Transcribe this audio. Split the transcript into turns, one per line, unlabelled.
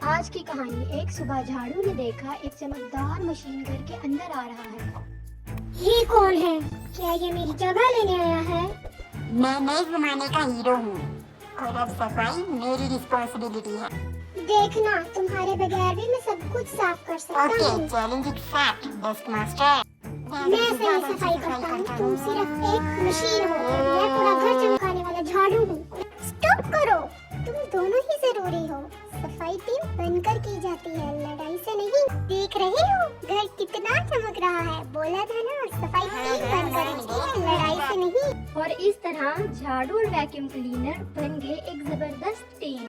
आज की कहानी। एक सुबह झाड़ू ने देखा एक चमकदार मशीन घर के अंदर आ रहा है।
ये कौन है? क्या ये मेरी जगह लेने आया है?
मैं नए जमाने का हीरो हूँ और अब सफाई मेरी रिस्पॉन्सिबिलिटी है।
देखना, तुम्हारे बगैर भी मैं सब कुछ साफ कर सकता
ओके,
हूँ।
Challenge accept, dust master.
मैं सही सफाई करता हूँ, तुम सिर्फ एक मशीन हो। मैं पूरा घर चमकाने वाला झाड़ू हूँ। स्टॉप करो, तुम दोनों ही जरूरी हो। सफाई टीम बनकर की जाती है, लड़ाई से नहीं। देख रहे हो घर कितना चमक रहा है? बोला था ना, सफाई टीम बनकर की है, लड़ाई से नहीं।
और इस तरह झाड़ू और वैक्यूम क्लीनर बन गए एक जबरदस्त टीम।